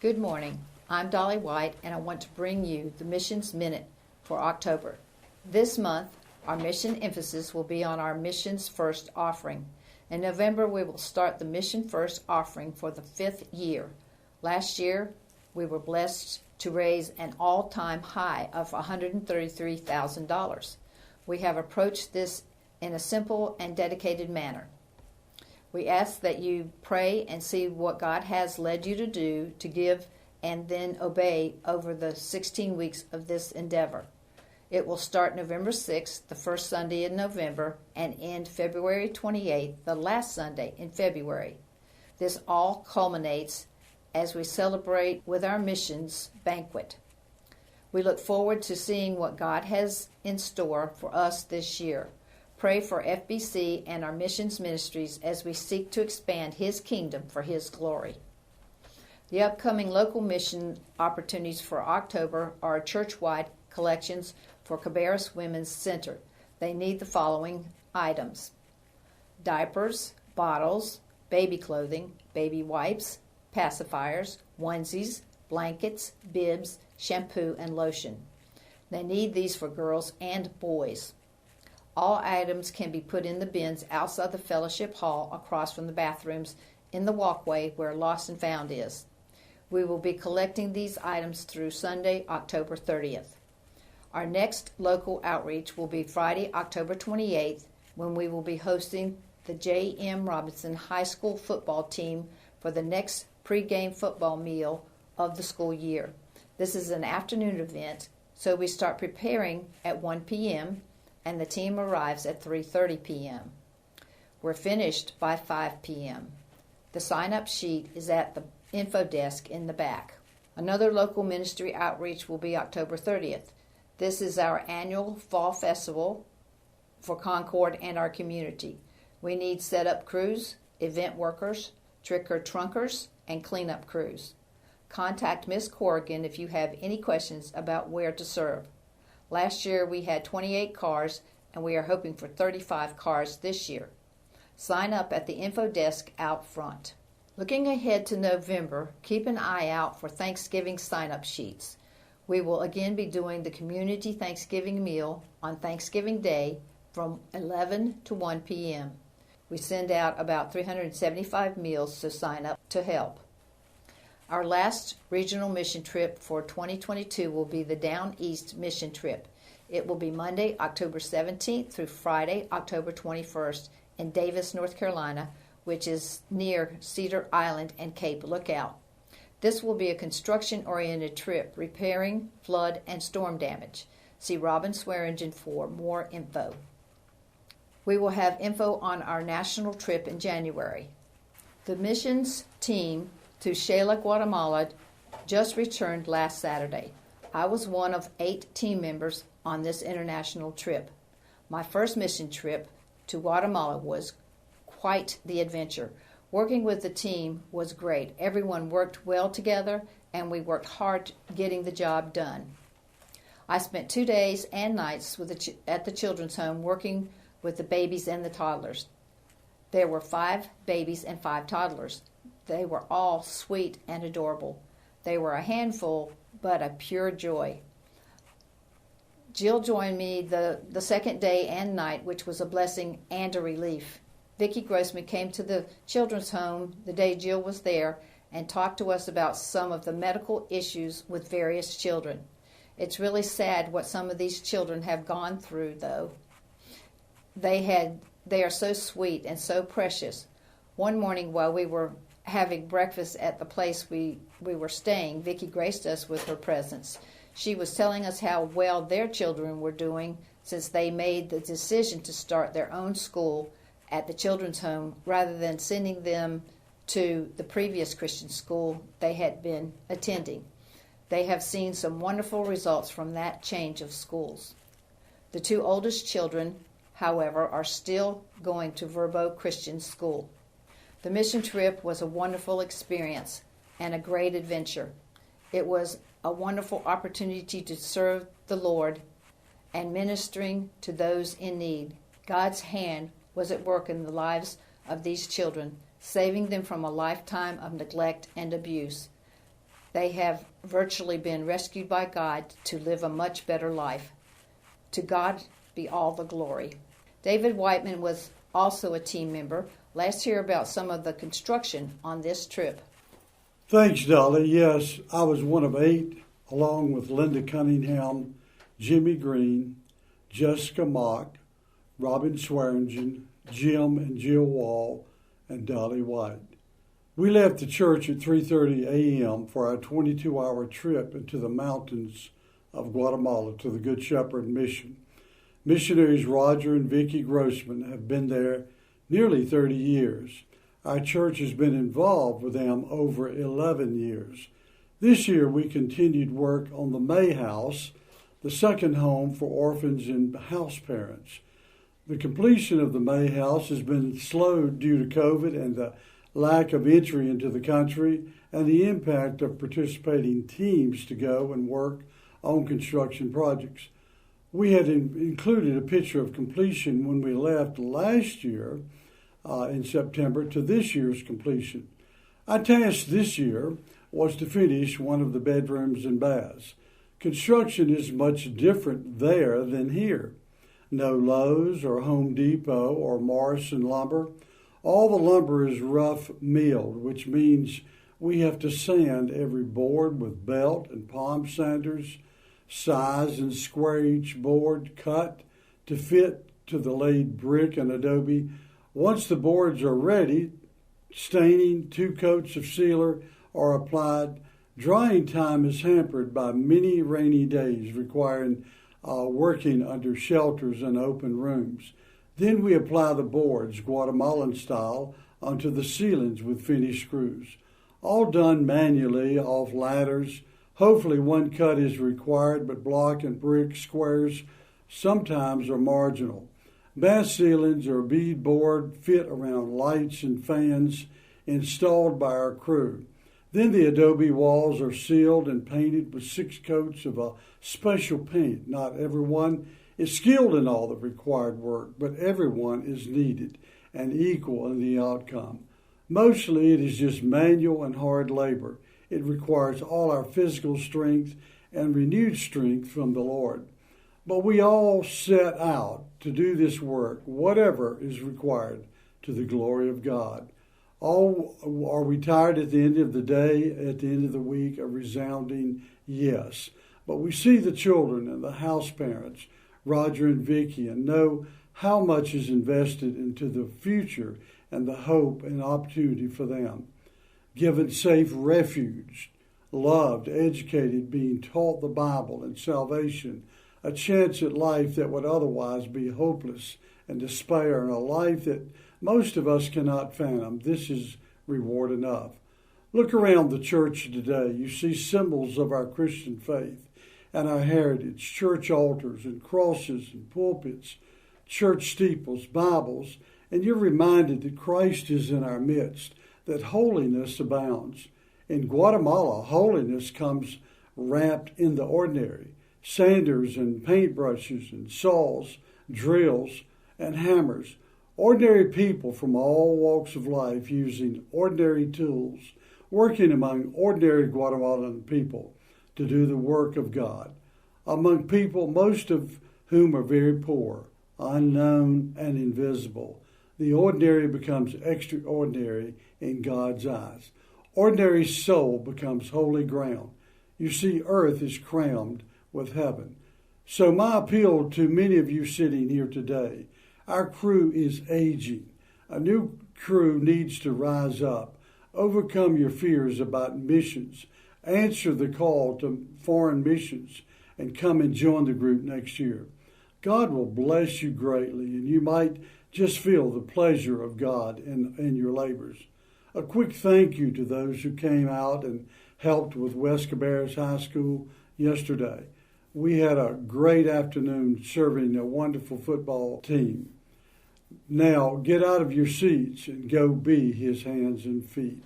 Good morning. I'm Dolly White, and I want to bring you the Missions Minute for October. This month, our mission emphasis will be on our Missions First offering. In November, we will start the Mission First offering for the 5th year. Last year, we were blessed to raise an all-time high of $133,000. We have approached this in a simple and dedicated manner. We ask that you pray and see what God has led you to do, to give and then obey over the 16 weeks of this endeavor. It will start November 6th, the first Sunday in November, and end February 28th, the last Sunday in February. This all culminates as we celebrate with our missions banquet. We look forward to seeing what God has in store for us this year. Pray for FBC and our missions ministries as we seek to expand His kingdom for His glory. The upcoming local mission opportunities for October are church-wide collections for Cabarrus Women's Center. They need the following items: diapers, bottles, baby clothing, baby wipes, pacifiers, onesies, blankets, bibs, shampoo, and lotion. They need these for girls and boys. All items can be put in the bins outside the fellowship hall across from the bathrooms in the walkway where Lost and Found is. We will be collecting these items through Sunday, October 30th. Our next local outreach will be Friday, October 28th, when we will be hosting the J.M. Robinson High School football team for the next pregame football meal of the school year. This is an afternoon event, so we start preparing at 1 p.m., and the team arrives at 3:30 p.m. We're finished by 5 p.m. The sign-up sheet is at the info desk in the back. Another local ministry outreach will be October 30th. This is our annual fall festival for Concord and our community. We need setup crews, event workers, trick-or-trunkers, and cleanup crews. Contact Miss Corrigan if you have any questions about where to serve. Last year we had 28 cars, and we are hoping for 35 cars this year. Sign up at the info desk out front. Looking ahead to November, keep an eye out for Thanksgiving sign-up sheets. We will again be doing the community Thanksgiving meal on Thanksgiving Day from 11 to 1 p.m. We send out about 375 meals, so sign up to help. Our last regional mission trip for 2022 will be the Down East mission trip. It will be Monday, October 17th through Friday, October 21st in Davis, North Carolina, which is near Cedar Island and Cape Lookout. This will be a construction-oriented trip, repairing flood and storm damage. See Robin Swearingen for more info. We will have info on our national trip in January. The missions team to Xela, Guatemala just returned last Saturday. I was one of 8 team members on this international trip. My first mission trip to Guatemala was quite the adventure. Working with the team was great. Everyone worked well together, and we worked hard getting the job done. I spent 2 days and nights at the children's home working with the babies and the toddlers. There were 5 babies and 5 toddlers. They were all sweet and adorable. They were a handful, but a pure joy. Jill joined me the second day and night, which was a blessing and a relief. Vicki Grossman came to the children's home the day Jill was there and talked to us about some of the medical issues with various children. It's really sad what some of these children have gone through, though. They are so sweet and so precious. One morning while we were having breakfast at the place we were staying, Vicki graced us with her presence. She was telling us how well their children were doing since they made the decision to start their own school at the children's home rather than sending them to the previous Christian school they had been attending. They have seen some wonderful results from that change of schools. The 2 oldest children, however, are still going to Verbo Christian School. The mission trip was a wonderful experience and a great adventure. It was a wonderful opportunity to serve the Lord and ministering to those in need. God's hand was at work in the lives of these children, saving them from a lifetime of neglect and abuse. They have virtually been rescued by God to live a much better life. To God be all the glory. David Whiteman was also a team member. Let's hear about some of the construction on this trip. Thanks, Dolly. Yes, I was one of 8, along with Linda Cunningham, Jimmy Green, Jessica Mock, Robin Swearingen, Jim and Jill Wall, and Dolly White. We left the church at 3:30 a.m. for our 22-hour trip into the mountains of Guatemala to the Good Shepherd Mission. Missionaries Roger and Vicki Grossman have been there nearly 30 years. Our church has been involved with them over 11 years. This year we continued work on the May House, the second home for orphans and house parents. The completion of the May House has been slowed due to COVID and the lack of entry into the country and the impact of participating teams to go and work on construction projects. We had included a picture of completion when we left last year in September to this year's completion. Our task this year was to finish one of the bedrooms and baths. Construction is much different there than here. No Lowe's or Home Depot or Morrison lumber. All the lumber is rough milled, which means we have to sand every board with belt and palm sanders, size and square each board cut to fit to the laid brick and adobe. Once the boards are ready, staining, 2 coats of sealer are applied. Drying time is hampered by many rainy days requiring working under shelters and open rooms. Then we apply the boards, Guatemalan style, onto the ceilings with finished screws. All done manually off ladders. Hopefully 1 cut is required, but block and brick squares sometimes are marginal. Bath ceilings or bead board fit around lights and fans installed by our crew. Then the adobe walls are sealed and painted with 6 coats of a special paint. Not everyone is skilled in all the required work, but everyone is needed and equal in the outcome. Mostly it is just manual and hard labor. It requires all our physical strength and renewed strength from the Lord. But we all set out to do this work, whatever is required, to the glory of God. Are we tired at the end of the day, at the end of the week? A resounding yes. But we see the children and the house parents, Roger and Vicki, and know how much is invested into the future and the hope and opportunity for them. Given safe refuge, loved, educated, being taught the Bible and salvation, a chance at life that would otherwise be hopeless and despair, and a life that most of us cannot fathom. This is reward enough. Look around the church today. You see symbols of our Christian faith and our heritage, church altars and crosses and pulpits, church steeples, Bibles, and you're reminded that Christ is in our midst, that holiness abounds. In Guatemala, holiness comes wrapped in the ordinary. Sanders and paintbrushes and saws, drills and hammers. Ordinary people from all walks of life using ordinary tools, working among ordinary Guatemalan people to do the work of God. Among people, most of whom are very poor, unknown, and invisible, the ordinary becomes extraordinary in God's eyes. Ordinary soul becomes holy ground. You see, earth is crowned with heaven. So my appeal to many of you sitting here today, our crew is aging. A new crew needs to rise up, overcome your fears about missions, answer the call to foreign missions, and come and join the group next year. God will bless you greatly, and you might just feel the pleasure of God in your labors. A quick thank you to those who came out and helped with West Cabarrus High School yesterday. We had a great afternoon serving a wonderful football team. Now get out of your seats and go be his hands and feet.